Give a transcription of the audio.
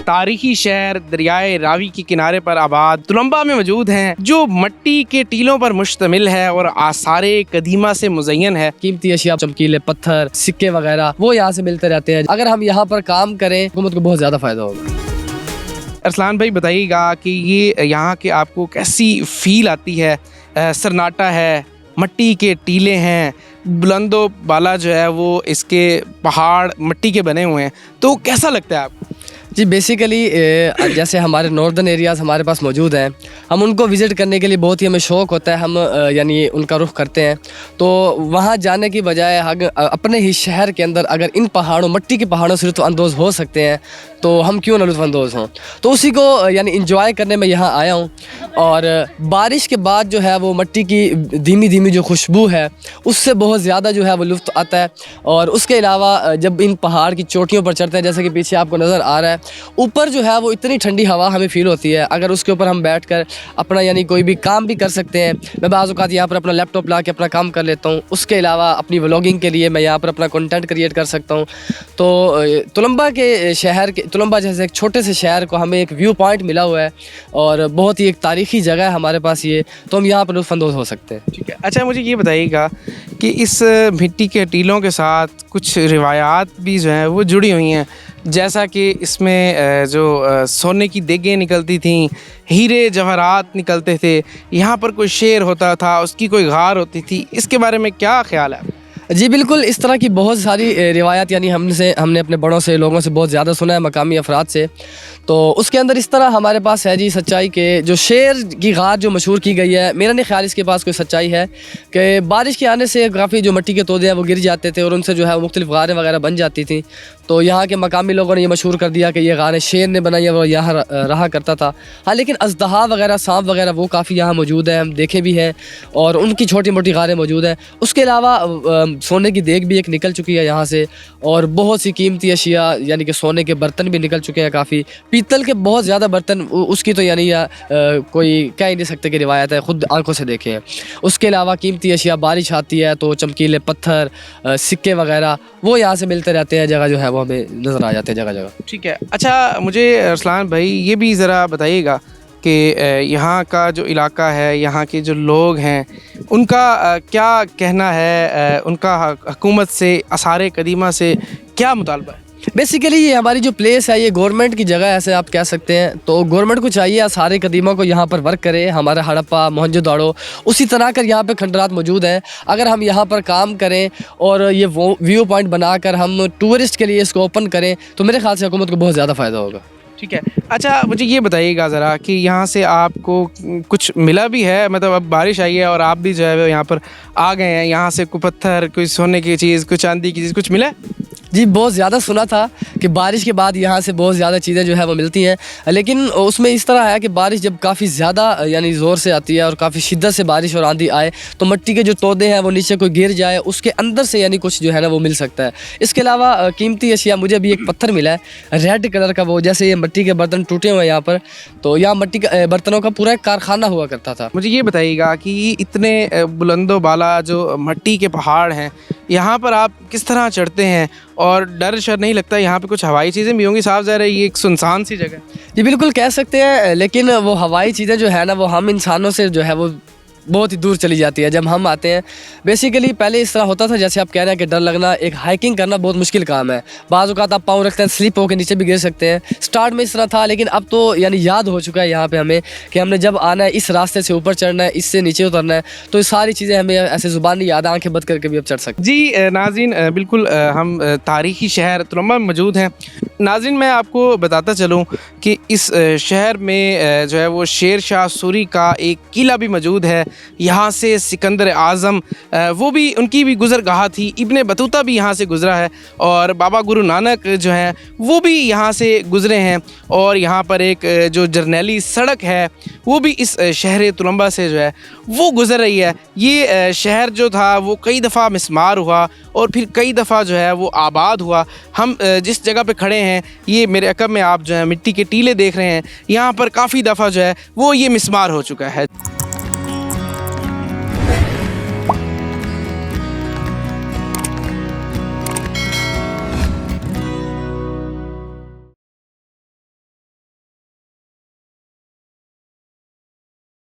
तारीखी शहर दरियाए रावी के किनारे पर आबाद तुलंबा में मौजूद हैं, जो मट्टी के टीलों पर मुश्तमिल है और आसारे कदीमा से मुज़य्यन है। कीमती अशिया, चमकीले पत्थर, सिक्के वगैरह वो यहाँ से मिलते रहते हैं। अगर हम यहाँ पर काम करें हुकूमत को बहुत ज़्यादा फ़ायदा होगा। अरसलान भाई बताइएगा कि ये यहाँ के आपको कैसी फील आती है? सन्नाटा है, मट्टी के टीले हैं, बुलंदो बाला जो है वो इसके पहाड़ मट्टी के बने हुए हैं, तो कैसा लगता है आपको? जी बेसिकली जैसे हमारे नॉर्दर्न एरियाज़ हमारे पास मौजूद हैं, हम उनको विज़िट करने के लिए बहुत ही हमें शौक़ होता है। हम यानी उनका रुख करते हैं, तो वहाँ जाने की बजाय अपने ही शहर के अंदर अगर इन पहाड़ों, मट्टी के पहाड़ों से लुत्फ़अंदोज़ हो सकते हैं तो हम क्यों ना लुत्फ़अंदोज़ हों। तो उसी को यानी इंजॉय करने में यहाँ आया हूँ। और बारिश के बाद जो है वो मट्टी की धीमी धीमी जो खुशबू है उससे बहुत ज़्यादा जो है वो लुत्फ़ आता है। और उसके अलावा जब इन पहाड़ की चोटियों पर चढ़ते हैं, जैसे कि पीछे आपको नज़र आ रहा है, ऊपर जो है वो इतनी ठंडी हवा हमें फ़ील होती है। अगर उसके ऊपर हम बैठकर अपना यानी कोई भी काम भी कर सकते हैं। मैं बाज़ औक़ात यहाँ पर अपना लैपटॉप ला के अपना काम कर लेता हूँ। उसके अलावा अपनी व्लॉगिंग के लिए मैं यहाँ पर अपना कंटेंट क्रिएट कर सकता हूँ। तो तुलंबा जैसे एक छोटे से शहर को हमें एक व्यू पॉइंट मिला हुआ है और बहुत ही एक तारीख़ी जगह है हमारे पास ये, तो हम यहाँ पर लुत्फ़अंदोज़ हो सकते हैं। ठीक है, अच्छा मुझे ये बताइएगा कि इस मिट्टी के टीलों के साथ कुछ रिवायात भी जो हैं वो जुड़ी हुई हैं, जैसा कि इसमें जो सोने की देगें निकलती थीं, हीरे जवाहरात निकलते थे, यहाँ पर कोई शेर होता था, उसकी कोई गार होती थी, इसके बारे में क्या ख़्याल है? जी बिल्कुल, इस तरह की बहुत सारी रिवायत यानी हमने अपने बड़ों से, लोगों से बहुत ज़्यादा सुना है, मकामी अफराद से। तो उसके अंदर इस तरह हमारे पास है जी सच्चाई के जो शेर की गार जो मशहूर की गई है, मेरा नहीं ख्याल इसके पास कोई सच्चाई है कि बारिश के आने से काफ़ी जो मिट्टी के तोदे हैं वो गिर जाते थे और उनसे जो है मुख्तलिफ गारें वगैरह बन जाती थी। तो यहाँ के मकामी लोगों ने ये मशहूर कर दिया कि ये गारें शेर ने बनाई है, वो यहाँ रहा करता था। हाँ, लेकिन अजदहा वगैरह, सांप वगैरह वो काफ़ी यहाँ मौजूद है, हम देखे भी हैं और उनकी छोटी मोटी गारें मौजूद हैं। उसके अलावा सोने की देग भी एक निकल चुकी है यहाँ से और बहुत सी कीमती अशिया यानी कि सोने के बर्तन भी निकल चुके हैं काफ़ी। पीतल के बहुत ज़्यादा बर्तन, उसकी तो यानी कोई कह ही नहीं सकते कि रिवायत है, ख़ुद आंखों से देखे हैं। उसके अलावा कीमती अशिया, बारिश आती है तो चमकीले पत्थर, सिक्के वगैरह वो यहाँ से मिलते रहते हैं, जगह जो है वो हमें नज़र आ जाते हैं जगह जगह। ठीक है, अच्छा मुझे अरसलान भाई ये भी ज़रा बताइएगा कि यहाँ का जो इलाका है, यहाँ के जो लोग हैं, उनका क्या कहना है, उनका हुकूमत से, आसारे कदीमा से क्या मुतालबा है? बेसिकली ये हमारी जो प्लेस है ये गवर्नमेंट की जगह है, ऐसे आप कह सकते हैं। तो गवर्नमेंट को चाहिए आसारे कदीमा को यहाँ पर वर्क करे। हमारा हड़प्पा, मोहनजोदाड़ो उसी तरह कर यहाँ पे खंडरात मौजूद हैं। अगर हम यहाँ पर काम करें और ये वो व्यू पॉइंट बनाकर हम टूरिस्ट के लिए इसको ओपन करें तो मेरे ख्याल से हुकूमत को बहुत ज़्यादा फ़ायदा होगा। ठीक है, अच्छा मुझे ये बताइएगा ज़रा कि यहाँ से आपको कुछ मिला भी है? मतलब अब बारिश आई है और आप भी जो है यहाँ पर आ गए हैं, यहाँ से कोई पत्थर, कोई सोने की चीज़, कोई चांदी की चीज़, कुछ मिला है? जी बहुत ज़्यादा सुना था कि बारिश के बाद यहाँ से बहुत ज़्यादा चीज़ें जो है वो मिलती हैं, लेकिन उसमें इस तरह है कि बारिश जब काफ़ी ज़्यादा यानी ज़ोर से आती है और काफ़ी शिद्दत से बारिश और आंधी आए तो मिट्टी के जो तोदे हैं वो नीचे कोई गिर जाए, उसके अंदर से यानी कुछ जो है ना वो मिल सकता है। इसके अलावा कीमती अशिया, मुझे भी एक पत्थर मिला है रेड कलर का, वो जैसे ये मिट्टी के बर्तन टूटे हुए हैं यहाँ पर, तो यहाँ मिट्टी के बर्तनों का पूरा एक कारखाना हुआ करता था। मुझे ये बताइएगा कि इतने बुलंदो बाला जो मिट्टी के पहाड़ हैं, यहाँ पर आप किस तरह चढ़ते हैं और डर शर नहीं लगता? यहाँ पे कुछ हवाई चीज़ें भी होंगी, साफ ज़ाहिर है ये एक सुनसान सी जगह है। जी बिल्कुल कह सकते हैं, लेकिन वो हवाई चीज़ें जो है ना वो हम इंसानों से जो है वो बहुत ही दूर चली जाती है जब हम आते हैं। बेसिकली पहले इस तरह होता था, जैसे आप कह रहे हैं कि डर लगना, एक हाइकिंग करना बहुत मुश्किल काम है। बाज़ औक़ात आप पाँव रखते हैं, स्लिप होकर नीचे भी गिर सकते हैं। स्टार्ट में इस तरह था, लेकिन अब तो यानी याद हो चुका है यहाँ पे हमें कि हमने जब आना है इस रास्ते से ऊपर चढ़ना है, इससे नीचे उतरना है, तो ये सारी चीज़ें हमें ऐसे ज़ुबानी याद, आँखें बंद करके भी अब चढ़ सकते। जी नाज़रीन, बिल्कुल हम तारीख़ी शहर तुलंबा में मौजूद हैं। नाज़रीन मैं आपको बताता चलूँ कि इस शहर में जो है वो शेर शाह सूरी का एक किला भी मौजूद है। यहाँ से सिकंदर आज़म वो भी, उनकी भी गुज़रगाह थी। इब्ने बतूता भी यहाँ से गुज़रा है और बाबा गुरु नानक जो हैं वो भी यहाँ से गुज़रे हैं। और यहाँ पर एक जो जरनैली सड़क है वो भी इस शहर तुलंबा से जो है वो गुज़र रही है। ये शहर जो था वो कई दफ़ा मिस्मार हुआ और फिर कई दफ़ा जो है वो आबाद हुआ। हम जिस जगह पे खड़े हैं, ये मेरे अकब में आप जो है मिट्टी के टीले देख रहे हैं, यहाँ पर काफ़ी दफ़ा जो है वो ये मिस्मार हो चुका है।